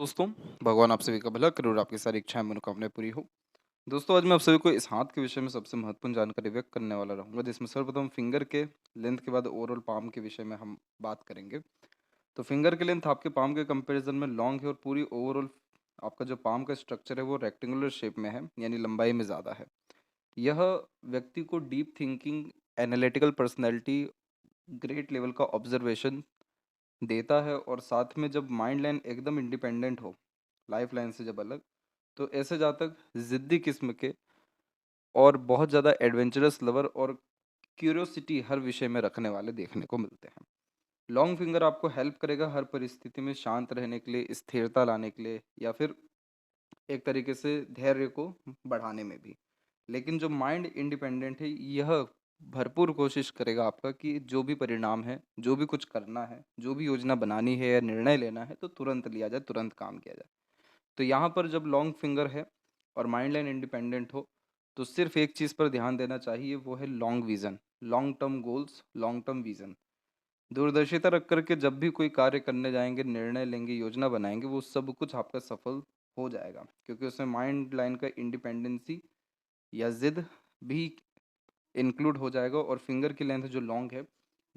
दोस्तों, भगवान आप सभी का भला करे और आपकी सारी इच्छाएँ मनोकामनाएँ पूरी हो। दोस्तों, आज मैं आप सभी को इस हाथ के विषय में सबसे महत्वपूर्ण जानकारी व्यक्त करने वाला रहूँगा, जिसमें सर्वप्रथम फिंगर के लेंथ के बाद ओवरऑल पाम के विषय में हम बात करेंगे। तो फिंगर की लेंथ आपके पाम के कंपैरिज़न में लॉन्ग है और पूरी ओवरऑल आपका जो पाम का स्ट्रक्चर है वो रेक्टेंगुलर शेप में है, यानी लंबाई में ज़्यादा है। यह व्यक्ति को deep thinking, analytical personality, great level का ऑब्जर्वेशन देता है और साथ में जब माइंड लाइन एकदम इंडिपेंडेंट हो, लाइफ लाइन से जब अलग, तो ऐसे जातक ज़िद्दी किस्म के और बहुत ज़्यादा एडवेंचरस लवर और क्यूरियोसिटी हर विषय में रखने वाले देखने को मिलते हैं। लॉन्ग फिंगर आपको हेल्प करेगा हर परिस्थिति में शांत रहने के लिए, स्थिरता लाने के लिए या फिर एक तरीके से धैर्य को बढ़ाने में भी। लेकिन जो माइंड इंडिपेंडेंट है, यह भरपूर कोशिश करेगा आपका कि जो भी परिणाम है, जो भी कुछ करना है, जो भी योजना बनानी है या निर्णय लेना है, तो तुरंत लिया जाए, तुरंत काम किया जाए। तो यहाँ पर जब लॉन्ग फिंगर है और माइंड लाइन इंडिपेंडेंट हो, तो सिर्फ एक चीज़ पर ध्यान देना चाहिए, वो है long vision, long term goals, long term vision. दूरदर्शिता रख कर के जब भी कोई कार्य करने जाएँगे, निर्णय लेंगे, योजना बनाएँगे, वो सब कुछ आपका सफल हो जाएगा, क्योंकि उसमें माइंड लाइन का इंडिपेंडेंसी या ज़िद भी इंक्लूड हो जाएगा और फिंगर की लेंथ जो लॉन्ग है,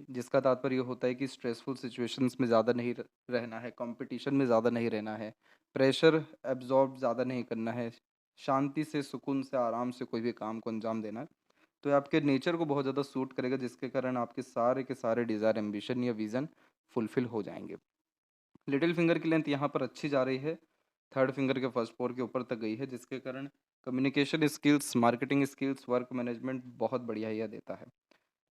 जिसका तात्पर्य ये होता है कि स्ट्रेसफुल सिचुएशंस में ज़्यादा नहीं रहना है, कंपटीशन में ज़्यादा नहीं रहना है, प्रेशर एब्जॉर्ब ज़्यादा नहीं करना है, शांति से, सुकून से, आराम से कोई भी काम को अंजाम देना है। तो ये आपके नेचर को बहुत ज़्यादा सूट करेगा, जिसके कारण आपके सारे के सारे डिज़ायर, एम्बिशन या विज़न फुलफ़िल हो जाएँगे। लिटिल फिंगर की लेंथ यहाँ पर अच्छी जा रही है, थर्ड फिंगर के फर्स्ट पोर के ऊपर तक गई है, जिसके कारण communication skills, marketing skills, work management बहुत बढ़िया यह देता है।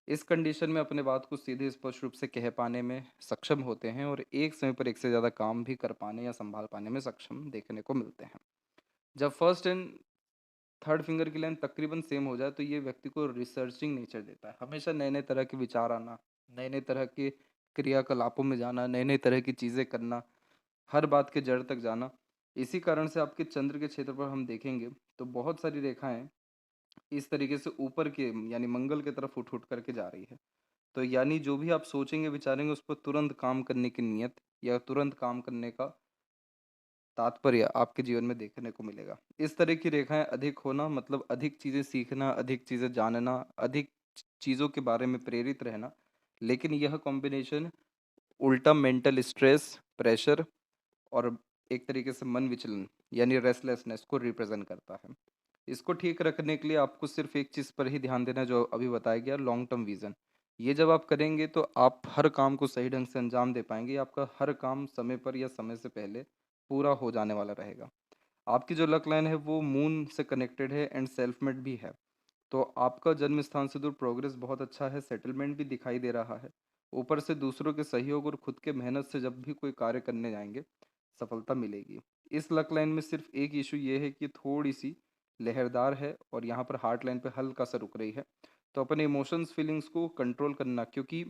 इस कंडीशन में अपने बात को सीधे स्पष्ट रूप से कह पाने में सक्षम होते हैं और एक समय पर एक से ज़्यादा काम भी कर पाने या संभाल पाने में सक्षम देखने को मिलते हैं। जब फर्स्ट एंड थर्ड फिंगर की लाइन तकरीबन सेम हो जाए, तो ये व्यक्ति को रिसर्चिंग नेचर देता है, हमेशा नए नए तरह के विचार आना, नए नए तरह के क्रियाकलापों में जाना, नए नए तरह की चीज़ें करना, हर बात के जड़ तक जाना। इसी कारण से आपके चंद्र के क्षेत्र पर हम देखेंगे तो बहुत सारी रेखाएं इस तरीके से ऊपर के यानी मंगल की तरफ उठ उठ करके जा रही है। तो यानी जो भी आप सोचेंगे विचारेंगे उस पर तुरंत काम करने की नीयत या तुरंत काम करने का तात्पर्य आपके जीवन में देखने को मिलेगा। इस तरह की रेखाएं अधिक होना मतलब अधिक चीज़ें सीखना, अधिक चीज़ें जानना, अधिक चीज़ों के बारे में प्रेरित रहना। लेकिन यह कॉम्बिनेशन उल्टा मेंटल स्ट्रेस, प्रेशर और एक तरीके से मन विचलन यानी रेस्टलेसनेस को रिप्रेजेंट करता है। इसको ठीक रखने के लिए आपको सिर्फ एक चीज़ पर ही ध्यान देना है, जो अभी बताया गया, लॉन्ग टर्म विज़न। ये जब आप करेंगे तो आप हर काम को सही ढंग से अंजाम दे पाएंगे, आपका हर काम समय पर या समय से पहले पूरा हो जाने वाला रहेगा। आपकी जो लक लाइन है वो मून से कनेक्टेड है एंड सेल्फ मेड भी है। तो आपका जन्म स्थान से दूर प्रोग्रेस बहुत अच्छा है, सेटलमेंट भी दिखाई दे रहा है। ऊपर से दूसरों के सहयोग और खुद के मेहनत से जब भी कोई कार्य करने जाएंगे, सफलता मिलेगी। इस लक लाइन में सिर्फ एक इशू ये है कि थोड़ी सी लहरदार है और यहाँ पर हार्ट लाइन पे हल्का सा रुक रही है। तो अपने इमोशंस फीलिंग्स को कंट्रोल करना, क्योंकि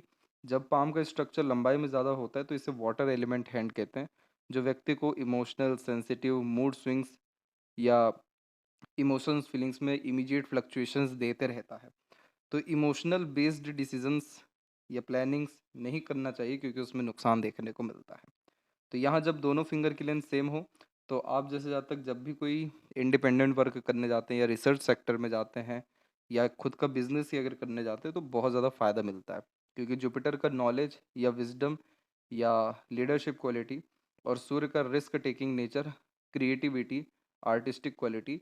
जब पाम का स्ट्रक्चर लंबाई में ज़्यादा होता है तो इसे वाटर एलिमेंट हैंड कहते हैं, जो व्यक्ति को इमोशनल, सेंसिटिव, मूड स्विंग्स या इमोशंस फीलिंग्स में इमीडिएट फ्लक्चुएशंस देते रहता है। तो इमोशनल बेस्ड डिसीजंस या प्लानिंग्स नहीं करना चाहिए, क्योंकि उसमें नुकसान देखने को मिलता है। तो यहाँ जब दोनों फिंगर की लेंथ सेम हो, तो आप जैसे जहाँ तक जब भी कोई इंडिपेंडेंट वर्क करने जाते हैं या रिसर्च सेक्टर में जाते हैं या खुद का बिजनेस ही अगर करने जाते हैं, तो बहुत ज़्यादा फ़ायदा मिलता है, क्योंकि जुपिटर का नॉलेज या विजडम या लीडरशिप क्वालिटी और सूर्य का risk taking nature, creativity, artistic quality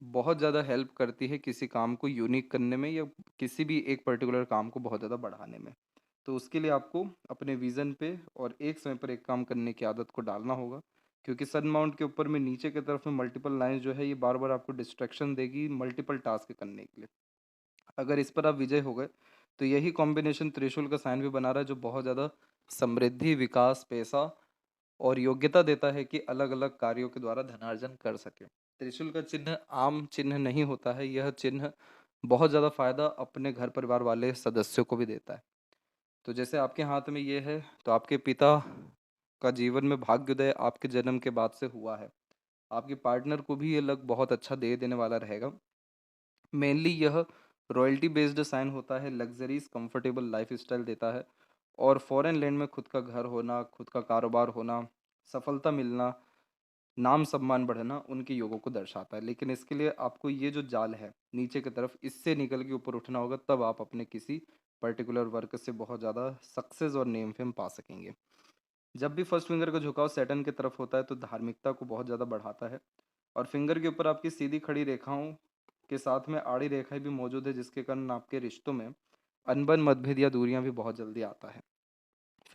बहुत ज़्यादा हेल्प करती है किसी काम को यूनिक करने में या किसी भी एक पर्टिकुलर काम को बहुत ज़्यादा बढ़ाने में। तो उसके लिए आपको अपने विज़न पे और एक समय पर एक काम करने की आदत को डालना होगा, क्योंकि सन माउंट के ऊपर में नीचे की तरफ में मल्टीपल लाइंस जो है, ये बार बार आपको डिस्ट्रैक्शन देगी मल्टीपल टास्क करने के लिए। अगर इस पर आप विजय हो गए, तो यही कॉम्बिनेशन त्रिशूल का साइन भी बना रहा है, जो बहुत ज़्यादा समृद्धि, विकास, पैसा और योग्यता देता है कि अलग अलग कार्यों के द्वारा धनार्जन कर सके। त्रिशूल का चिन्ह आम चिन्ह नहीं होता है, यह चिन्ह बहुत ज़्यादा फायदा अपने घर परिवार वाले सदस्यों को भी देता है। तो जैसे आपके हाथ में ये है, तो आपके पिता का जीवन में भाग्योदय आपके जन्म के बाद से हुआ है। आपके पार्टनर को भी ये लक बहुत अच्छा दे देने वाला रहेगा। मेनली यह रॉयल्टी बेस्ड साइन होता है, लग्जरीज कंफर्टेबल लाइफ स्टाइल देता है और फॉरेन लैंड में खुद का घर होना, खुद का कारोबार होना, सफलता मिलना, नाम सम्मान बढ़ना उनके योगों को दर्शाता है। लेकिन इसके लिए आपको ये जो जाल है नीचे की तरफ, इससे निकल के ऊपर उठना होगा, तब आप अपने किसी पर्टिकुलर वर्क से बहुत ज़्यादा सक्सेस और नेम फेम पा सकेंगे। जब भी फर्स्ट फिंगर का झुकाव सैटर्न की तरफ होता है तो धार्मिकता को बहुत ज़्यादा बढ़ाता है। और फिंगर के ऊपर आपकी सीधी खड़ी रेखाओं के साथ में आड़ी रेखाएं भी मौजूद है, जिसके कारण आपके रिश्तों में अनबन, मतभेद या दूरियां भी बहुत जल्दी आता है।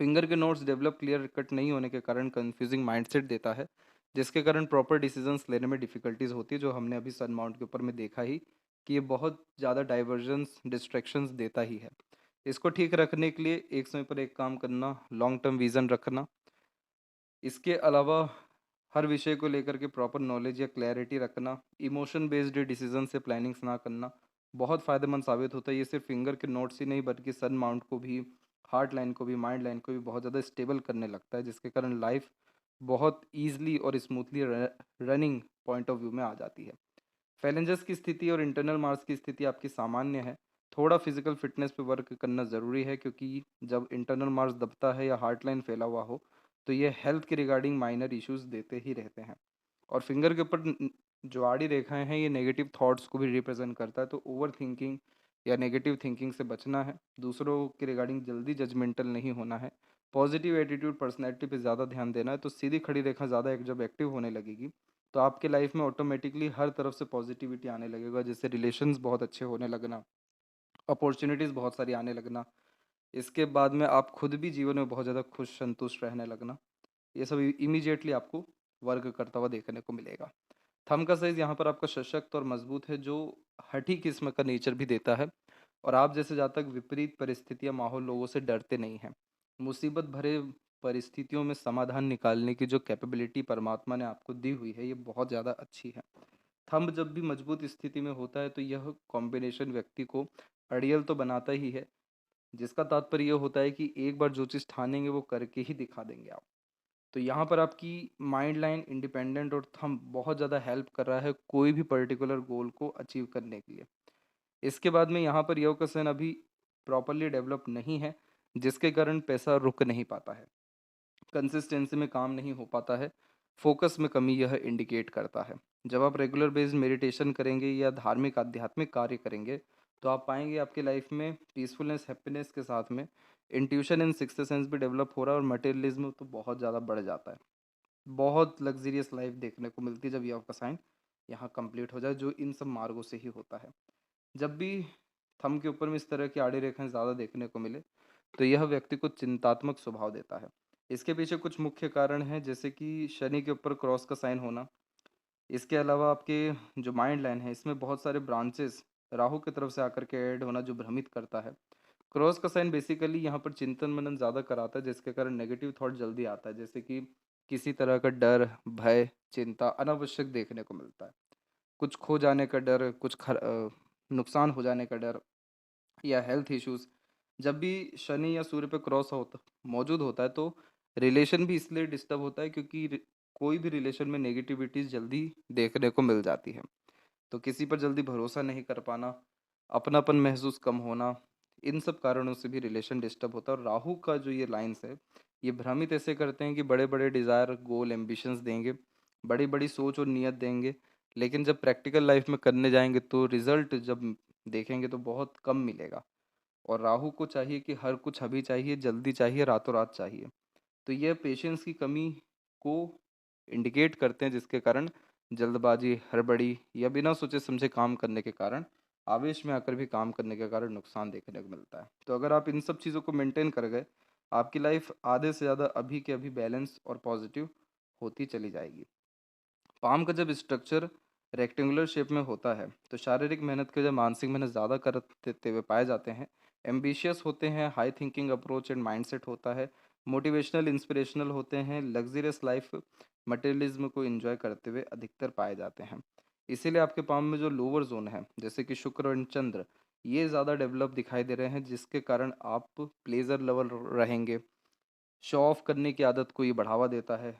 फिंगर के नोट्स डेवलप क्लियर कट नहीं होने के कारण कंफ्यूजिंग माइंडसेट देता है, जिसके कारण प्रॉपर डिसीजंस लेने में डिफिकल्टीज होती है, जो हमने अभी सन माउंट के ऊपर में देखा ही कि ये बहुत ज़्यादा डाइवर्जेंस डिस्ट्रैक्शंस देता ही है। इसको ठीक रखने के लिए एक समय पर एक काम करना, लॉन्ग टर्म विजन रखना, इसके अलावा हर विषय को लेकर के प्रॉपर नॉलेज या क्लैरिटी रखना, इमोशन बेस्ड डिसीजन से प्लानिंग्स ना करना बहुत फ़ायदेमंद साबित होता है। ये सिर्फ फिंगर के नोट्स ही नहीं बल्कि सन माउंट को भी, हार्ट लाइन को भी, माइंड लाइन को भी बहुत ज़्यादा स्टेबल करने लगता है, जिसके कारण लाइफ बहुत ईजिली और smoothly running point of view में आ जाती है। फैलेंजस की स्थिति और इंटरनल मार्स की स्थिति आपकी सामान्य है। थोड़ा फिजिकल फिटनेस पे वर्क करना ज़रूरी है, क्योंकि जब इंटरनल मार्स दबता है या हार्ट लाइन फैला हुआ हो तो ये हेल्थ के रिगार्डिंग माइनर इश्यूज देते ही रहते हैं। और फिंगर के ऊपर जो आड़ी रेखाएं हैं, ये नेगेटिव थॉट्स को भी रिप्रेजेंट करता है, तो ओवर थिंकिंग या नेगेटिव थिंकिंग से बचना है। दूसरों के रिगार्डिंग जल्दी जजमेंटल नहीं होना है। पॉजिटिव एटीट्यूड, पर्सनैलिटी पे ज़्यादा ध्यान देना है। तो सीधी खड़ी रेखा ज़्यादा जब एक्टिव होने लगेगी तो आपके लाइफ में ऑटोमेटिकली हर तरफ से पॉजिटिविटी आने लगेगा, जैसे रिलेशंस बहुत अच्छे होने लगना, अपॉर्चुनिटीज़ बहुत सारी आने लगना, इसके बाद में आप खुद भी जीवन में बहुत ज़्यादा खुश संतुष्ट रहने लगना। ये सब इमीडिएटली आपको वर्क करता हुआ देखने को मिलेगा। थंब का साइज़ यहाँ पर आपका सशक्त और मजबूत है, जो हठी किस्म का नेचर भी देता है। और आप जैसे जहाँ तक विपरीत परिस्थितियाँ, माहौल, लोगों से डरते नहीं हैं। मुसीबत भरे परिस्थितियों में समाधान निकालने की जो कैपेबिलिटी परमात्मा ने आपको दी हुई है, ये बहुत ज़्यादा अच्छी है। थंब जब भी मजबूत स्थिति में होता है तो यह कॉम्बिनेशन व्यक्ति को अड़ियल तो बनाता ही है, जिसका तात्पर्य यह होता है कि एक बार जो चीज़ ठानेंगे वो करके ही दिखा देंगे आप। तो यहाँ पर आपकी माइंड लाइन, इंडिपेंडेंट और थंब बहुत ज़्यादा हेल्प कर रहा है कोई भी पर्टिकुलर गोल को अचीव करने के लिए। इसके बाद में यहाँ पर योगासन अभी प्रॉपरली डेवलप नहीं है, जिसके कारण पैसा रुक नहीं पाता है, कंसिस्टेंसी में काम नहीं हो पाता है, फोकस में कमी यह इंडिकेट करता है। जब आप रेगुलर बेस्ड मेडिटेशन करेंगे या धार्मिक आध्यात्मिक कार्य करेंगे तो आप पाएंगे आपकी लाइफ में पीसफुलनेस, हैप्पीनेस के साथ में इंट्यूशन एंड सिक्स्थ सेंस भी डेवलप हो रहा है, और मटेरियलिज्म तो बहुत ज़्यादा बढ़ जाता है। बहुत लग्जरियस लाइफ देखने को मिलती है जब योग का साइन यहाँ कंप्लीट हो जाए, जो इन सब मार्गों से ही होता है। जब भी थंब के ऊपर में इस तरह की आड़ी रेखाएं ज़्यादा देखने को मिले तो यह व्यक्ति को चिंतात्मक स्वभाव देता है। इसके पीछे कुछ मुख्य कारण हैं, जैसे कि शनि के ऊपर क्रॉस का साइन होना। इसके अलावा आपके जो माइंड लाइन है, इसमें बहुत सारे ब्रांचेस राहु की तरफ से आकर के ऐड होना, जो भ्रमित करता है। क्रॉस का साइन बेसिकली यहाँ पर चिंतन मनन ज़्यादा कराता है, जिसके कारण नेगेटिव थॉट जल्दी आता है, जैसे कि किसी तरह का डर, भय, चिंता अनावश्यक देखने को मिलता है। कुछ खो जाने का डर, नुकसान हो जाने का डर, या हेल्थ इश्यूज। जब भी शनि या सूर्य पे क्रॉस होता मौजूद होता है तो रिलेशन भी इसलिए डिस्टर्ब होता है, क्योंकि कोई भी रिलेशन में नेगेटिविटीज जल्दी देखने को मिल जाती है। तो किसी पर जल्दी भरोसा नहीं कर पाना, अपनापन महसूस कम होना, इन सब कारणों से भी रिलेशन डिस्टर्ब होता है। और राहु का जो ये लाइंस है, ये भ्रमित ऐसे करते हैं कि बड़े बड़े डिज़ायर, गोल, एम्बिशंस देंगे, बड़ी बड़ी सोच और नियत देंगे, लेकिन जब प्रैक्टिकल लाइफ में करने जाएंगे तो रिजल्ट जब देखेंगे तो बहुत कम मिलेगा। और राहु को चाहिए कि हर कुछ अभी चाहिए, जल्दी चाहिए, रातों रात चाहिए। तो यह पेशेंस की कमी को इंडिकेट करते हैं, जिसके कारण जल्दबाजी, हड़बड़ी या बिना सोचे समझे काम करने के कारण, आवेश में आकर भी काम करने के कारण नुकसान देखने को मिलता है। तो अगर आप इन सब चीज़ों को मेंटेन कर गए, आपकी लाइफ आधे से ज़्यादा अभी के अभी बैलेंस और पॉजिटिव होती चली जाएगी। पाम का जब स्ट्रक्चर रेक्टेंगुलर शेप में होता है तो शारीरिक मेहनत के, जब मानसिक मेहनत ज़्यादा करते हुए पाए जाते हैं, एम्बिशियस होते हैं, high thinking approach and mindset होता है, मोटिवेशनल, इंस्पिरेशनल होते हैं, लग्जरियस लाइफ, मटेरियलिज्म को एंजॉय करते हुए अधिकतर पाए जाते हैं। इसीलिए आपके पाम में जो लोअर जोन है, जैसे कि शुक्र और चंद्र, ये ज़्यादा डेवलप दिखाई दे रहे हैं, जिसके कारण आप प्लेजर लेवल रहेंगे। शो ऑफ करने की आदत को ये बढ़ावा देता है।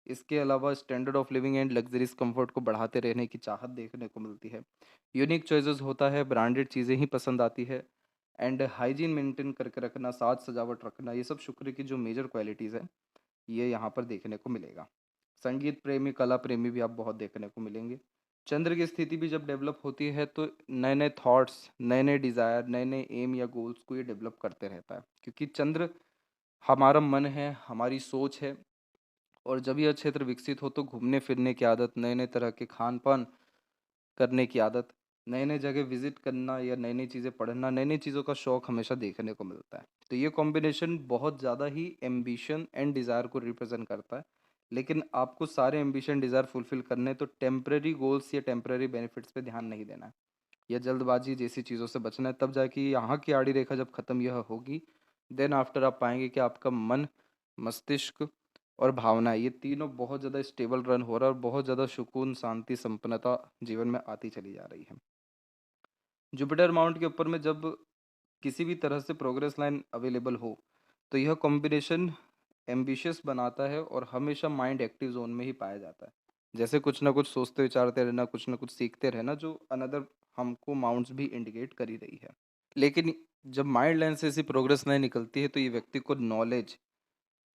इसके अलावा standard of living and luxuries comfort को बढ़ाते रहने की चाहत देखने को मिलती है। यूनिक चॉइसेस होता है, ब्रांडेड चीज़ें ही पसंद आती है। एंड हाइजीन मेंटेन करके रखना, साज सजावट रखना, ये सब शुक्र की जो मेजर क्वालिटीज़ है, ये यहाँ पर देखने को मिलेगा। संगीत प्रेमी, कला प्रेमी भी आप बहुत देखने को मिलेंगे। चंद्र की स्थिति भी जब डेवलप होती है तो नए-नए थॉट्स, नए-नए डिज़ायर, नए-नए एम या गोल्स को ये डेवलप करते रहता है। क्योंकि चंद्र हमारा मन है, हमारी सोच है और जब यह क्षेत्र विकसित हो तो घूमने-फिरने की आदत, नए-नए तरह के खान-पान करने की आदत, नए-नए जगह विज़िट करना या नई-नई चीज़ें पढ़ना, नई-नई चीज़ों का शौक हमेशा देखने को मिलता है। तो ये कॉम्बिनेशन बहुत ज़्यादा ही एम्बिशन एंड डिज़ायर को रिप्रेज़ेंट करता है। लेकिन आपको सारे एम्बिशन, डिज़ायर फुलफ़िल करने हैं तो टेम्परेरी गोल्स या टेम्परेरी बेनिफिट्स पे ध्यान नहीं देना है या जल्दबाज़ी जैसी चीज़ों से बचना है। तब जाके यहाँ की आड़ी रेखा जब ख़त्म यह होगी, देन आफ्टर आप पाएँगे कि आपका मन, मस्तिष्क और भावना ये तीनों बहुत ज़्यादा स्टेबल रन हो रहा है और बहुत ज़्यादा सुकून, शांति, संपन्नता जीवन में आती चली जा रही है। जुपिटर माउंट के ऊपर में जब किसी भी तरह से प्रोग्रेस लाइन अवेलेबल हो, तो यह कॉम्बिनेशन एम्बिशियस बनाता है और हमेशा माइंड एक्टिव ज़ोन में ही पाया जाता है। जैसे कुछ ना कुछ सोचते विचारते रहना, कुछ ना कुछ सीखते रहना जो अनदर हमको माउंट्स भी इंडिकेट कर ही रही है। लेकिन जब माइंड लाइन से ऐसी प्रोग्रेस लाइन निकलती है तो ये व्यक्ति को नॉलेज,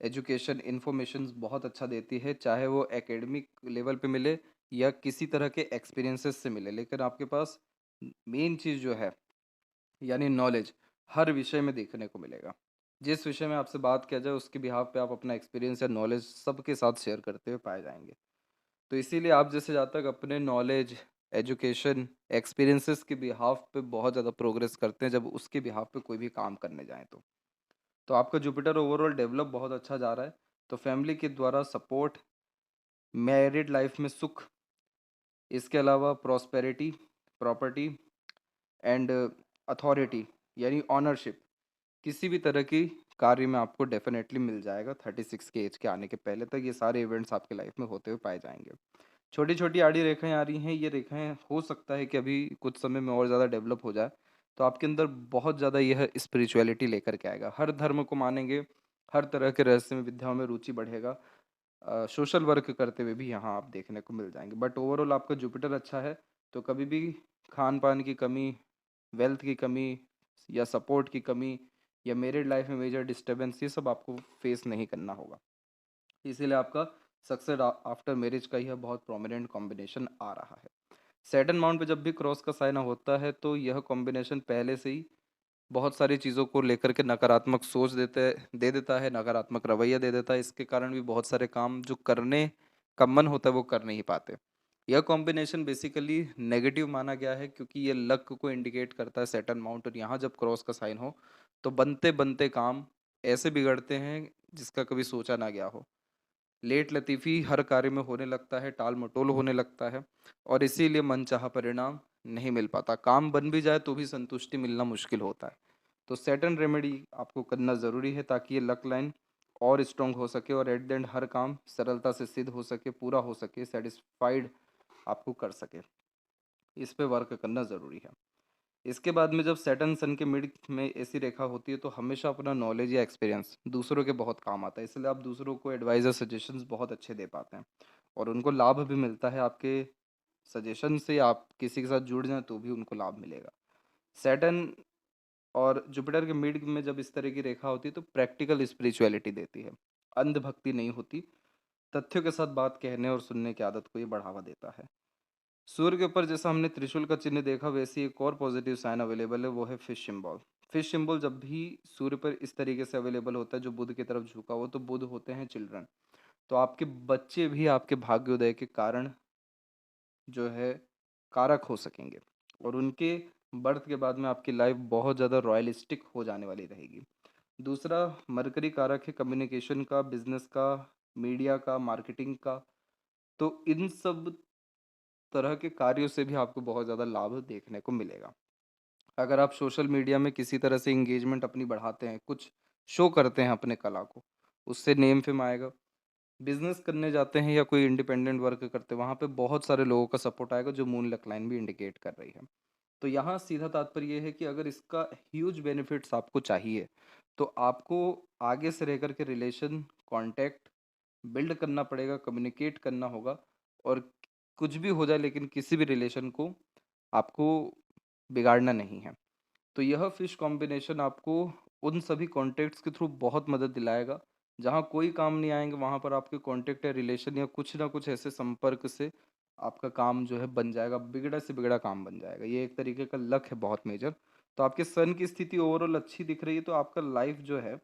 एजुकेशन, इन्फॉर्मेशन बहुत अच्छा देती है, चाहे वो एकेडमिक लेवल पे मिले या किसी तरह के एक्सपीरियंसेस से मिले। लेकिन आपके पास मेन चीज़ जो है यानी नॉलेज हर विषय में देखने को मिलेगा। जिस विषय में आपसे बात किया जाए उसके बिहाफ पे आप अपना एक्सपीरियंस या नॉलेज सबके साथ शेयर करते हुए पाए जाएँगे। तो इसीलिए आप जैसे जहाँ तक अपने नॉलेज, एजुकेशन, एक्सपीरियंसेस के बिहाफ पे बहुत ज़्यादा प्रोग्रेस करते हैं जब उसके बिहाफ पे कोई भी काम करने जाएँ तो। तो आपका जुपिटर ओवरऑल डेवलप बहुत अच्छा जा रहा है। तो फैमिली के द्वारा सपोर्ट, मैरिड लाइफ में सुख, इसके अलावा प्रॉस्पेरिटी, प्रॉपर्टी एंड अथॉरिटी यानी ओनरशिप किसी भी तरह की कार्य में आपको डेफिनेटली मिल जाएगा 36 के एज के आने के पहले तक ये सारे इवेंट्स आपके लाइफ में होते हुए पाए जाएंगे। छोटी छोटी आड़ी रेखाएं आ रही हैं, ये रेखाएं हो सकता है कि अभी कुछ समय में और ज़्यादा डेवलप हो जाए तो आपके अंदर बहुत ज़्यादा यह स्पिरिचुअलिटी लेकर के आएगा, हर धर्म को मानेंगे, हर तरह के रहस्यमय विद्याओं में रुचि बढ़ेगा, सोशल वर्क करते हुए भी यहाँ आप देखने को मिल जाएंगे। बट ओवरऑल आपका जुपिटर अच्छा है तो कभी भी खान पान की कमी, वेल्थ की कमी या सपोर्ट की कमी या मैरिड लाइफ में मेजर डिस्टर्बेंस ये सब आपको फेस नहीं करना होगा। इसीलिए आपका सक्सेस आफ्टर मैरिज का यह बहुत प्रोमिनेंट कॉम्बिनेशन आ रहा है। सैटर्न माउंट पे जब भी क्रॉस का साइन होता है तो यह कॉम्बिनेशन पहले से ही बहुत सारी चीज़ों को लेकर के नकारात्मक सोच दे देता है, नकारात्मक रवैया दे देता है। इसके कारण भी बहुत सारे काम जो करने का मन होता है वो कर नहीं पाते। यह कॉम्बिनेशन बेसिकली नेगेटिव माना गया है क्योंकि ये लक को इंडिकेट करता है सैटर्न माउंट, और यहाँ जब क्रॉस का साइन हो तो बनते बनते काम ऐसे बिगड़ते हैं जिसका कभी सोचा ना गया हो। लेट लतीफ़ी हर कार्य में होने लगता है, टाल-मटोल होने लगता है और इसीलिए मनचाहा परिणाम नहीं मिल पाता। काम बन भी जाए तो भी संतुष्टि मिलना मुश्किल होता है। तो सैटर्न रेमेडी आपको करना ज़रूरी है ताकि ये लक लाइन और स्ट्रॉन्ग हो सके और एट द एंड हर काम सरलता से सिद्ध हो सके, पूरा हो सके, सैटिस्फाइड आपको कर सके। इस पे वर्क करना ज़रूरी है। इसके बाद में जब सैटर्न सन के मिड में ऐसी रेखा होती है तो हमेशा अपना नॉलेज या एक्सपीरियंस दूसरों के बहुत काम आता है, इसलिए आप दूसरों को एडवाइस और सजेशंस बहुत अच्छे दे पाते हैं और उनको लाभ भी मिलता है आपके सजेशन से। आप किसी के साथ जुड़ जाएं तो भी उनको लाभ मिलेगा। सैटर्न और जुपिटर के मिड में जब इस तरह की रेखा होती है तो प्रैक्टिकल स्पिरिचुअलिटी देती है, अंधभक्ति नहीं होती। तथ्यों के साथ बात कहने और सुनने की आदत को ये बढ़ावा देता है। सूर्य के ऊपर जैसा हमने त्रिशूल का चिन्ह देखा वैसे ही एक और पॉजिटिव साइन अवेलेबल है, वो है फिश सिंबल। फिश सिंबल जब भी सूर्य पर इस तरीके से अवेलेबल होता है जो बुध की तरफ झुका हो तो बुध होते हैं चिल्ड्रन। तो आपके बच्चे भी आपके भाग्योदय के कारण जो है कारक हो सकेंगे और उनके बर्थ के बाद में आपकी लाइफ बहुत ज़्यादा रॉयलिस्टिक हो जाने वाली रहेगी। दूसरा मरकरी कारक है कम्युनिकेशन का, बिजनेस का, मीडिया का, मार्केटिंग का। तो इन सब तरह के कार्यों से भी आपको बहुत ज़्यादा लाभ देखने को मिलेगा। अगर आप सोशल मीडिया में किसी तरह से एंगेजमेंट अपनी बढ़ाते हैं, कुछ शो करते हैं अपने कला को, उससे नेम फेम आएगा। बिजनेस करने जाते हैं या कोई इंडिपेंडेंट वर्क करते हैं, वहाँ पे बहुत सारे लोगों का सपोर्ट आएगा जो मून लक लाइन भी इंडिकेट कर रही है। तो यहाँ सीधा तात्पर्य ये है कि अगर इसका ह्यूज बेनिफिट्स आपको चाहिए तो आपको आगे से रह कर के रिलेशन, कांटेक्ट बिल्ड करना पड़ेगा, कम्युनिकेट करना होगा और कुछ भी हो जाए लेकिन किसी भी रिलेशन को आपको बिगाड़ना नहीं है। तो यह फिश कॉम्बिनेशन आपको उन सभी कॉन्टैक्ट्स के थ्रू बहुत मदद दिलाएगा जहाँ कोई काम नहीं आएँगे वहाँ पर आपके कॉन्टैक्ट या रिलेशन या कुछ ना कुछ ऐसे संपर्क से आपका काम जो है बन जाएगा, बिगड़ा से बिगड़ा काम बन जाएगा। ये एक तरीके का लक है बहुत मेजर। तो आपके सन की स्थिति ओवरऑल अच्छी दिख रही है, तो आपका लाइफ जो है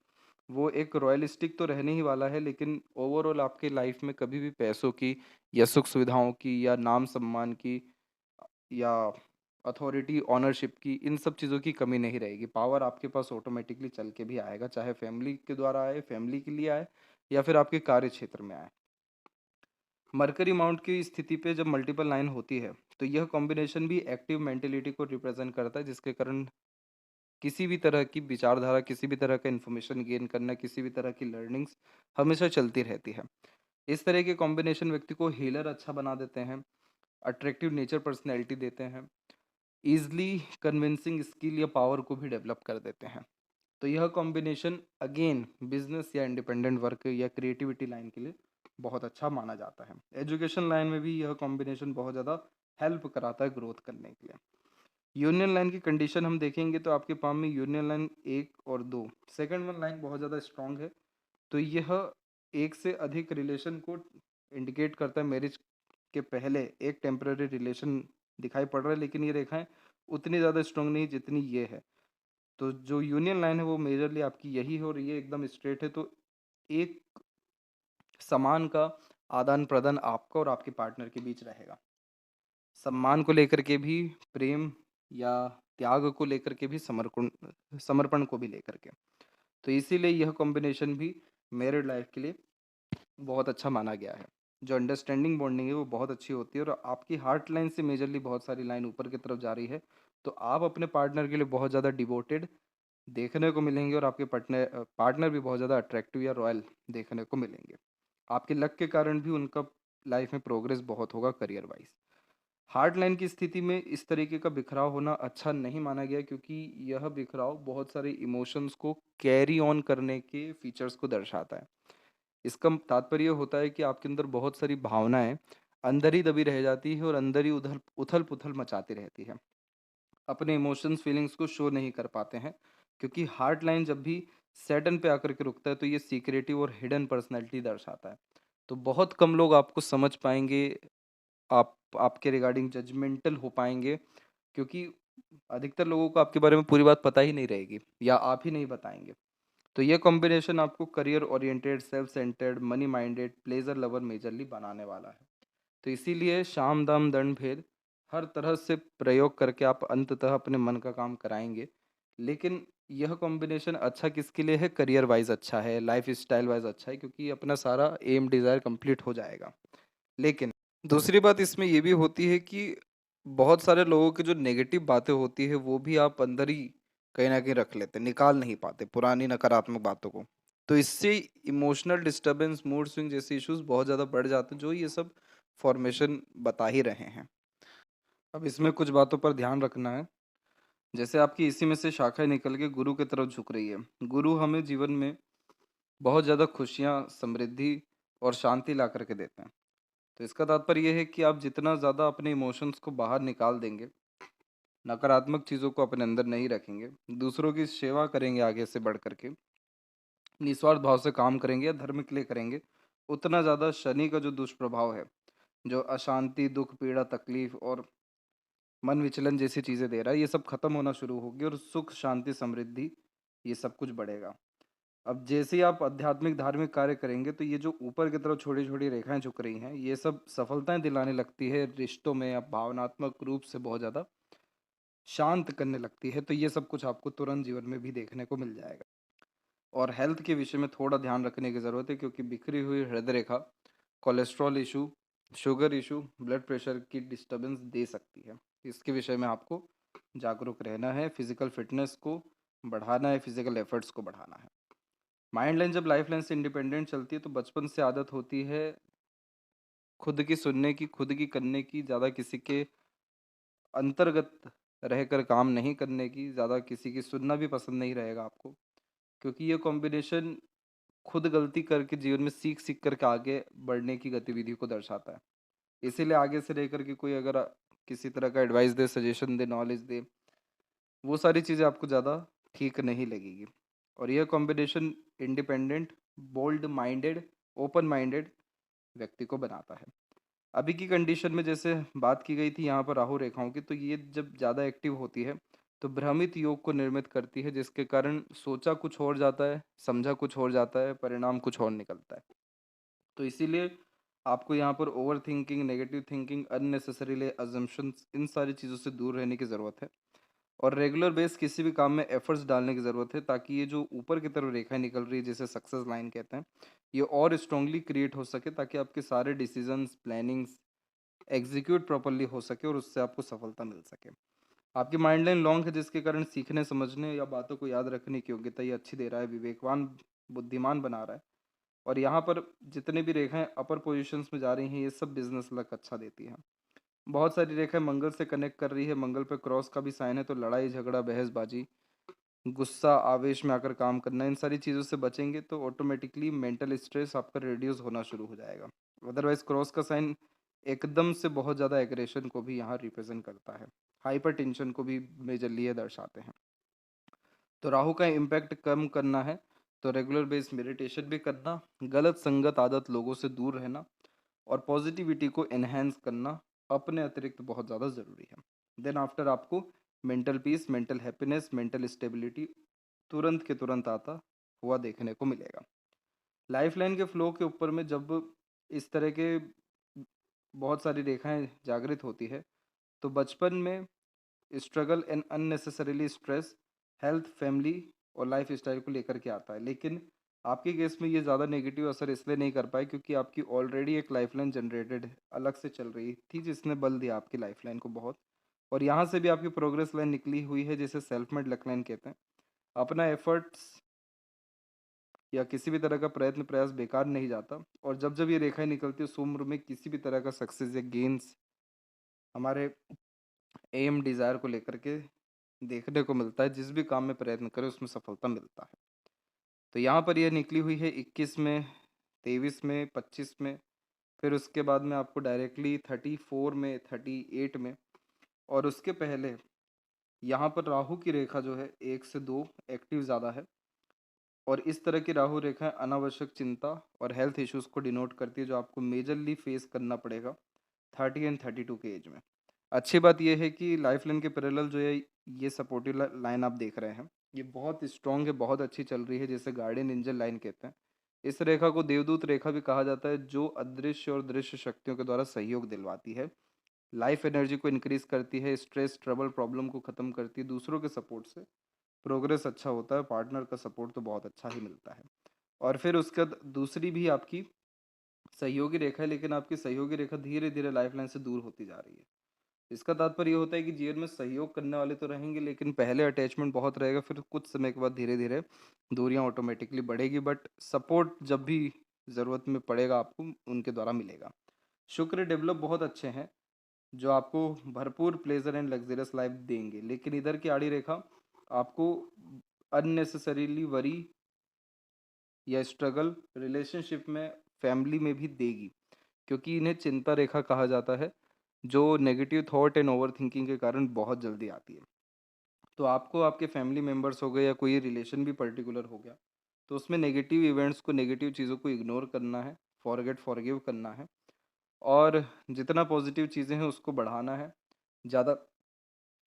वो एक रॉयलिस्टिक तो रहने ही वाला है, लेकिन ओवरऑल आपके लाइफ में कभी भी पैसों की या सुख-सुविधाओं की या नाम-सम्मान की या अथॉरिटी, ओनरशिप की, इन सब चीज़ों की कमी नहीं रहेगी। पावर आपके पास ऑटोमेटिकली चल के भी आएगा, चाहे फैमिली के द्वारा आए, फैमिली के लिए आए या फिर आपके कार्य क्षेत्र में आए। मरकरी माउंट की स्थिति पे जब मल्टीपल लाइन होती है, तो यह कॉम्बिनेशन भी एक्टिव मेंटालिटी को रिप्रेजेंट करता है, जिसके कारण किसी भी तरह की विचारधारा, किसी भी तरह का इन्फॉर्मेशन गेन करना, किसी भी तरह की लर्निंग्स हमेशा चलती रहती है। इस तरह के कॉम्बिनेशन व्यक्ति को हीलर अच्छा बना देते हैं, अट्रैक्टिव नेचर पर्सनैलिटी देते हैं, ईज़िली कन्विंसिंग स्किल या पावर को भी डेवलप कर देते हैं। तो यह कॉम्बिनेशन अगेन बिजनेस या इंडिपेंडेंट वर्क या क्रिएटिविटी लाइन के लिए बहुत अच्छा माना जाता है। एजुकेशन लाइन में भी यह कॉम्बिनेशन बहुत ज़्यादा हेल्प कराता है ग्रोथ करने के लिए। यूनियन लाइन की कंडीशन हम देखेंगे तो आपके पाम में यूनियन लाइन 1 और 2, सेकंड वन लाइन बहुत ज़्यादा स्ट्रांग है। तो यह एक से अधिक रिलेशन को इंडिकेट करता है। मैरिज के पहले एक टेम्पररी रिलेशन दिखाई पड़ रहा है, लेकिन ये रेखाएं उतनी ज़्यादा स्ट्रांग नहीं जितनी ये है। तो जो यूनियन लाइन है वो मेजरली आपकी यही है और ये एकदम स्ट्रेट है। तो एक समान का आदान प्रदान आपका और आपके पार्टनर के बीच रहेगा, सम्मान को लेकर के भी, प्रेम या त्याग को लेकर के भी, समर्पण समर्पण को भी लेकर के। तो इसीलिए यह कॉम्बिनेशन भी मैरिड लाइफ के लिए बहुत अच्छा माना गया है। जो अंडरस्टैंडिंग बॉन्डिंग है वो बहुत अच्छी होती है और आपकी हार्ट लाइन से मेजरली बहुत सारी लाइन ऊपर की तरफ जा रही है। तो आप अपने पार्टनर के लिए बहुत ज़्यादा डिवोटेड देखने को मिलेंगे और आपके पार्टनर पार्टनर भी बहुत ज़्यादा अट्रैक्टिव या रॉयल देखने को मिलेंगे। आपके लक के कारण भी उनका लाइफ में प्रोग्रेस बहुत होगा करियर वाइज। हार्ड लाइन की स्थिति में इस तरीके का बिखराव होना अच्छा नहीं माना गया, क्योंकि यह बिखराव बहुत सारे इमोशंस को कैरी ऑन करने के फीचर्स को दर्शाता है। इसका तात्पर्य होता है कि आपके अंदर बहुत सारी भावनाएं अंदर ही दबी रह जाती है और अंदर ही उधर उथल पुथल मचाती रहती है। अपने इमोशंस फीलिंग्स को शो नहीं कर पाते हैं, क्योंकि हार्ड लाइन जब भी सैटर्न पे आकर के रुकता है तो ये सीक्रेटिव और हिडन पर्सनैलिटी दर्शाता है। तो बहुत कम लोग आपको समझ पाएंगे, आप आपके रिगार्डिंग जजमेंटल हो पाएंगे, क्योंकि अधिकतर लोगों को आपके बारे में पूरी बात पता ही नहीं रहेगी या आप ही नहीं बताएंगे। तो ये कॉम्बिनेशन आपको career oriented, self centred, money minded, pleasure lover majorly बनाने वाला है। तो इसीलिए शाम दाम दंड भेद हर तरह से प्रयोग करके आप अंततः अपने मन का काम कराएंगे। लेकिन यह कॉम्बिनेशन अच्छा किसके लिए है? करियर वाइज अच्छा है, लाइफ स्टाइल वाइज अच्छा है, क्योंकि अपना सारा एम डिज़ायर कंप्लीट हो जाएगा। लेकिन दूसरी बात इसमें ये भी होती है कि बहुत सारे लोगों की जो नेगेटिव बातें होती है वो भी आप अंदर ही कहीं ना कहीं रख लेते हैं, निकाल नहीं पाते पुरानी नकारात्मक बातों को। तो इससे इमोशनल डिस्टरबेंस, मूड स्विंग जैसे इश्यूज बहुत ज़्यादा बढ़ जाते हैं, जो ये सब फॉर्मेशन बता ही रहे हैं। अब इसमें कुछ बातों पर ध्यान रखना है। जैसे आपकी इसी में से शाखाएं निकल के गुरु की तरफ झुक रही है। गुरु हमें जीवन में बहुत ज़्यादा खुशियाँ, समृद्धि और शांति ला करके देते हैं। तो इसका तात्पर्य ये है कि आप जितना ज़्यादा अपने इमोशंस को बाहर निकाल देंगे, नकारात्मक चीज़ों को अपने अंदर नहीं रखेंगे, दूसरों की सेवा करेंगे आगे से बढ़ करके, निस्वार्थ भाव से काम करेंगे या धर्म के लिए करेंगे, उतना ज़्यादा शनि का जो दुष्प्रभाव है, जो अशांति, दुख, पीड़ा, तकलीफ और मन विचलन जैसी चीज़ें दे रहा है, ये सब खत्म होना शुरू होगी और सुख, शांति, समृद्धि, ये सब कुछ बढ़ेगा। अब जैसे ही आप आध्यात्मिक धार्मिक कार्य करेंगे तो ये जो ऊपर की तरफ छोटी छोटी रेखाएं झुक रही हैं, ये सब सफलताएं दिलाने लगती है रिश्तों में, आप भावनात्मक रूप से बहुत ज़्यादा शांत करने लगती है। तो ये सब कुछ आपको तुरंत जीवन में भी देखने को मिल जाएगा। और हेल्थ के विषय में थोड़ा ध्यान रखने की ज़रूरत है, क्योंकि बिखरी हुई हृदय रेखा cholesterol issue, sugar issue, blood pressure की डिस्टर्बेंस दे सकती है। इसके विषय में आपको जागरूक रहना है, फिजिकल फिटनेस को बढ़ाना है, फिजिकल एफर्ट्स को बढ़ाना है। माइंड लाइन जब लाइफ लाइन से इंडिपेंडेंट चलती है तो बचपन से आदत होती है खुद की सुनने की, खुद की करने की, ज़्यादा किसी के अंतर्गत रहकर काम नहीं करने की, ज़्यादा किसी की सुनना भी पसंद नहीं रहेगा आपको, क्योंकि ये कॉम्बिनेशन खुद गलती करके जीवन में सीख सीख करके आगे बढ़ने की गतिविधि को दर्शाता है। इसीलिए आगे से रह करके कोई अगर किसी तरह का एडवाइस दे, सजेशन दे, नॉलेज दे, वो सारी चीज़ें आपको ज़्यादा ठीक नहीं लगेगी। और यह combination independent, bold minded, open minded व्यक्ति को बनाता है। अभी की कंडीशन में जैसे बात की गई थी यहाँ पर राहु रेखाओं की, तो ये जब ज़्यादा एक्टिव होती है तो भ्रमित योग को निर्मित करती है, जिसके कारण सोचा कुछ और जाता है, समझा कुछ और जाता है, परिणाम कुछ और निकलता है। तो इसीलिए आपको यहाँ पर over thinking, negative thinking, unnecessarily assumptions, इन सारी चीज़ों से दूर रहने की ज़रूरत है। और रेगुलर बेस किसी भी काम में एफर्ट्स डालने की ज़रूरत है, ताकि ये जो ऊपर की तरफ रेखाएं निकल रही है जिसे सक्सेस लाइन कहते हैं, ये और स्ट्रांगली क्रिएट हो सके, ताकि आपके सारे डिसीजंस, प्लानिंग्स एग्जीक्यूट प्रॉपरली हो सके और उससे आपको सफलता मिल सके। आपकी माइंड लाइन लॉन्ग है, जिसके कारण सीखने, समझने या बातों को याद रखने की योग्यता ये अच्छी दे रहा है, विवेकवान, बुद्धिमान बना रहा है। और यहाँ पर जितने भी रेखाएं अपर पोजीशंस में जा रही हैं, ये सब बिजनेस लक अच्छा देती हैं। बहुत सारी रेखाएं मंगल से कनेक्ट कर रही है, मंगल पे क्रॉस का भी साइन है, तो लड़ाई झगड़ा, बहसबाजी, गुस्सा, आवेश में आकर काम करना, इन सारी चीज़ों से बचेंगे तो ऑटोमेटिकली मेंटल स्ट्रेस आपका रिड्यूस होना शुरू हो जाएगा। अदरवाइज क्रॉस का साइन एकदम से बहुत ज़्यादा एग्रेशन को भी यहाँ रिप्रेजेंट करता है, हाइपर टेंशन को भी मेजरली ये दर्शाते हैं। तो राहु का इम्पैक्ट कम करना है तो रेगुलर बेस मेडिटेशन भी करना, गलत संगत आदत लोगों से दूर रहना और पॉजिटिविटी को एनहेंस करना अपने अतिरिक्त बहुत ज़्यादा ज़रूरी है। देन आफ्टर आपको mental peace, mental happiness, mental stability तुरंत के तुरंत आता हुआ देखने को मिलेगा। लाइफ लाइन के फ्लो के ऊपर में जब इस तरह के बहुत सारी रेखाएं जागृत होती है, तो बचपन में struggle and unnecessarily stress health, family और लाइफ स्टाइल को लेकर के आता है। लेकिन आपके केस में ये ज़्यादा नेगेटिव असर इसलिए नहीं कर पाए क्योंकि आपकी ऑलरेडी एक लाइफलाइन जनरेटेड अलग से चल रही थी, जिसने बल दिया आपकी लाइफलाइन को बहुत। और यहाँ से भी आपकी प्रोग्रेस लाइन निकली हुई है, जिसे सेल्फ मेड लक लाइन कहते हैं। अपना एफर्ट्स या किसी भी तरह का प्रयत्न प्रयास बेकार नहीं जाता, और जब जब ये रेखाएं निकलती है उस उम्र में किसी भी तरह का सक्सेस या गेन्स हमारे एम डिज़ायर को लेकर के देखने को मिलता है। जिस भी काम में प्रयत्न करें उसमें सफलता मिलता है। तो यहाँ पर यह निकली हुई है 21 में, 23 में, 25 में, फिर उसके बाद में आपको डायरेक्टली 34 में, 38 में, और उसके पहले यहाँ पर राहु की रेखा जो है 1 से 2 एक्टिव ज़्यादा है। और इस तरह की राहु रेखाएं अनावश्यक चिंता और हेल्थ इश्यूज को डिनोट करती है, जो आपको मेजरली फेस करना पड़ेगा 30 एंड 32 के एज में। अच्छी बात यह है कि लाइफ लाइन के पैरेलल जो है ये सपोर्टिव लाइन आप देख रहे हैं, ये बहुत स्ट्रांग है, बहुत अच्छी चल रही है, जिसे गार्डियन एंजल लाइन कहते हैं। इस रेखा को देवदूत रेखा भी कहा जाता है, जो अदृश्य और दृश्य शक्तियों के द्वारा सहयोग दिलवाती है, लाइफ एनर्जी को इंक्रीज करती है, स्ट्रेस, ट्रबल, प्रॉब्लम को ख़त्म करती है। दूसरों के सपोर्ट से प्रोग्रेस अच्छा होता है, पार्टनर का सपोर्ट तो बहुत अच्छा ही मिलता है। और फिर उसके बाद दूसरी भी आपकी सहयोगी रेखा है, लेकिन आपकी सहयोगी रेखा धीरे धीरे लाइफ लाइन से दूर होती जा रही है। इसका तात्पर्य ये होता है कि जीवन में सहयोग करने वाले तो रहेंगे, लेकिन पहले अटैचमेंट बहुत रहेगा, फिर कुछ समय के बाद धीरे धीरे दूरियां ऑटोमेटिकली बढ़ेगी, बट सपोर्ट जब भी ज़रूरत में पड़ेगा आपको उनके द्वारा मिलेगा। शुक्र डेवलप बहुत अच्छे हैं, जो आपको भरपूर प्लेजर एंड लग्जरियस लाइफ देंगे, लेकिन इधर की आड़ी रेखा आपको अननेसेसरीली वरी या स्ट्रगल रिलेशनशिप में, फैमिली में भी देगी, क्योंकि इन्हें चिंता रेखा कहा जाता है, जो negative thought and over thinking के कारण बहुत जल्दी आती है। तो आपको आपके फैमिली मेम्बर्स हो गए या कोई रिलेशन भी पर्टिकुलर हो गया, तो उसमें नेगेटिव इवेंट्स को, नेगेटिव चीज़ों को इग्नोर करना है, फॉरगेट फॉरगिव करना है, और जितना पॉजिटिव चीज़ें हैं उसको बढ़ाना है। ज़्यादा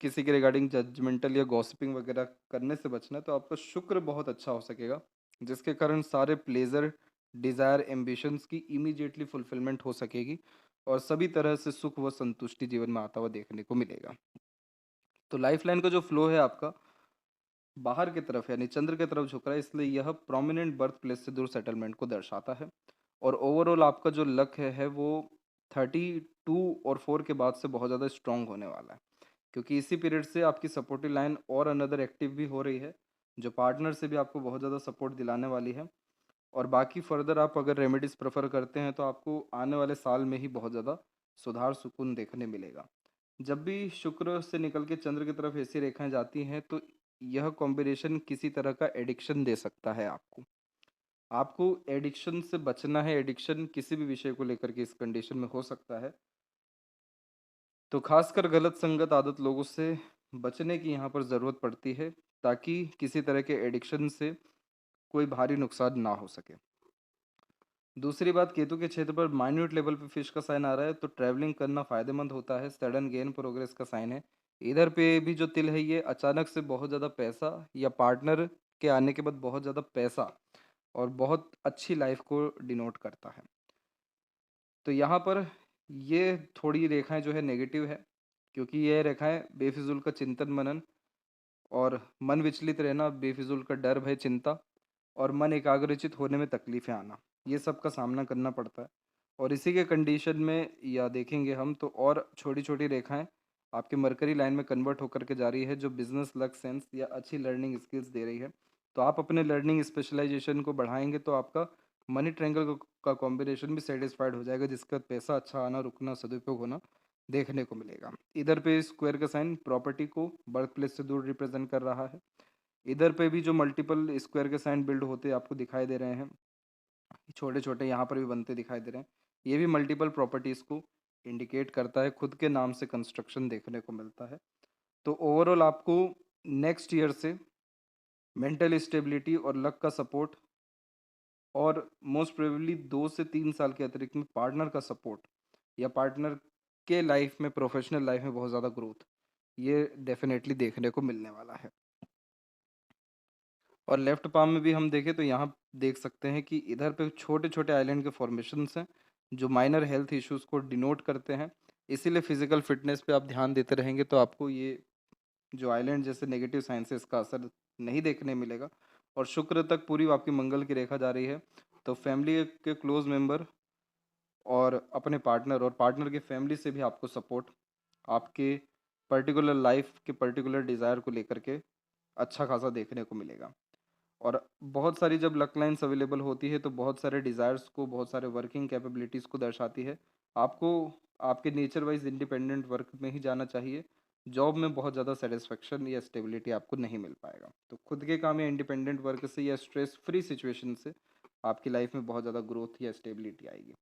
किसी के रिगार्डिंग जजमेंटल या गॉसिपिंग वगैरह करने से बचना है, तो आपका शुक्र बहुत अच्छा हो सकेगा, जिसके कारण सारे प्लेजर, डिज़ायर, एम्बिशंस की इमीडिएटली फुलफिलमेंट हो सकेगी, और सभी तरह से सुख व संतुष्टि जीवन में आता हुआ देखने को मिलेगा। तो लाइफ लाइन का जो फ्लो है आपका बाहर की तरफ यानी चंद्र की तरफ झुक रहा है, इसलिए यह प्रोमिनेंट बर्थ प्लेस से दूर सेटलमेंट को दर्शाता है। और ओवरऑल आपका जो लक है वो 32 और 4 के बाद से बहुत ज़्यादा स्ट्रांग होने वाला है, क्योंकि इसी पीरियड से आपकी सपोर्टिव लाइन और अनदर एक्टिव भी हो रही है, जो पार्टनर से भी आपको बहुत ज़्यादा सपोर्ट दिलाने वाली है। और बाकी फर्दर आप अगर रेमेडीज प्रेफर करते हैं तो आपको आने वाले साल में ही बहुत ज़्यादा सुधार, सुकून देखने मिलेगा। जब भी शुक्र से निकल के चंद्र की तरफ ऐसी रेखाएं जाती हैं, तो यह कॉम्बिनेशन किसी तरह का एडिक्शन दे सकता है आपको। आपको एडिक्शन से बचना है, एडिक्शन किसी भी विषय को लेकर के इस कंडीशन में हो सकता है। तो खासकर गलत संगत आदत लोगों से बचने की यहाँ पर ज़रूरत पड़ती है, ताकि किसी तरह के एडिक्शन से कोई भारी नुकसान ना हो सके। दूसरी बात, केतु के क्षेत्र पर माइन्यूट लेवल पे फिश का साइन आ रहा है, तो ट्रैवलिंग करना फ़ायदेमंद होता है, सडन गेन प्रोग्रेस का साइन है। इधर पे भी जो तिल है, ये अचानक से बहुत ज़्यादा पैसा या पार्टनर के आने के बाद बहुत ज़्यादा पैसा और बहुत अच्छी लाइफ़ को डिनोट करता है। तो यहाँ पर ये थोड़ी रेखाएँ जो है नेगेटिव है, क्योंकि ये रेखाएँ बेफिज़ूल का चिंतन-मनन और मन विचलित रहना, बेफिज़ूल का डर, भय, चिंता और मन एकाग्रचित होने में तकलीफ़ें आना, ये सब का सामना करना पड़ता है। और इसी के कंडीशन में या देखेंगे हम तो और छोटी-छोटी रेखाएँ आपके मरकरी लाइन में कन्वर्ट होकर के जा रही है, जो बिज़नेस लक सेंस या अच्छी लर्निंग स्किल्स दे रही है। तो आप अपने लर्निंग स्पेशलाइज़ेशन को बढ़ाएँगे तो आपका मनी ट्रायंगल का कॉम्बिनेशन भी सैटिस्फाइड हो जाएगा, जिसका पैसा अच्छा आना, रुकना, सदुपयोग होना देखने को मिलेगा। इधर पे स्क्वायर का साइन प्रॉपर्टी को बर्थ प्लेस से दूर रिप्रेजेंट कर रहा है। इधर पे भी जो मल्टीपल स्क्वायर के साइन बिल्ड होते आपको दिखाई दे रहे हैं, छोटे-छोटे यहाँ पर भी बनते दिखाई दे रहे हैं। ये भी मल्टीपल प्रॉपर्टीज़ को इंडिकेट करता है, खुद के नाम से कंस्ट्रक्शन देखने को मिलता है। तो ओवरऑल आपको नेक्स्ट ईयर से मेंटल स्टेबिलिटी और लक का सपोर्ट और मोस्ट प्रोबेबली 2 से 3 साल के अतिरिक्त में पार्टनर का सपोर्ट या पार्टनर के लाइफ में, प्रोफेशनल लाइफ में बहुत ज़्यादा ग्रोथ, ये डेफ़िनेटली देखने को मिलने वाला है। और लेफ्ट पाम में भी हम देखें तो यहाँ देख सकते हैं कि इधर पे छोटे-छोटे आइलैंड के फॉर्मेशंस हैं, जो माइनर हेल्थ इश्यूज़ को डिनोट करते हैं। इसीलिए फिज़िकल फ़िटनेस पे आप ध्यान देते रहेंगे तो आपको ये जो आइलैंड जैसे नेगेटिव साइंसेस का असर नहीं देखने मिलेगा। और शुक्र तक पूरी आपकी मंगल की रेखा जा रही है, तो फैमिली के क्लोज़ मेंबर और अपने पार्टनर और पार्टनर की फैमिली से भी आपको सपोर्ट, आपके पर्टिकुलर लाइफ़ के पर्टिकुलर डिज़ायर को लेकर के अच्छा खासा देखने को मिलेगा। और बहुत सारी जब लक लाइन्स अवेलेबल होती है तो बहुत सारे डिज़ायर्स को, बहुत सारे वर्किंग कैपेबिलिटीज़ को दर्शाती है। आपको आपके नेचर वाइज़ इंडिपेंडेंट वर्क में ही जाना चाहिए। जॉब में बहुत ज़्यादा सैटिस्फैक्शन या स्टेबिलिटी आपको नहीं मिल पाएगा। तो खुद के काम या इंडिपेंडेंट वर्क से या स्ट्रेस फ्री सिचुएशन से आपकी लाइफ में बहुत ज़्यादा ग्रोथ या स्टेबिलिटी आएगी।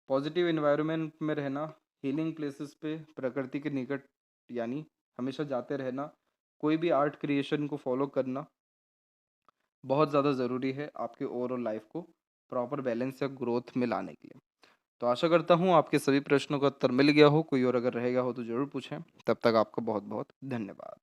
पॉजिटिव एनवायरनमेंट में रहना, हीलिंग प्लेसेस पे प्रकृति के निकट यानी हमेशा जाते रहना, कोई भी आर्ट क्रिएशन को फॉलो करना बहुत ज़्यादा ज़रूरी है आपके ओवरऑल लाइफ को प्रॉपर बैलेंस या ग्रोथ में लाने के लिए। तो आशा करता हूँ आपके सभी प्रश्नों का उत्तर मिल गया हो, कोई और अगर रहेगा हो तो ज़रूर पूछें। तब तक आपका बहुत बहुत धन्यवाद।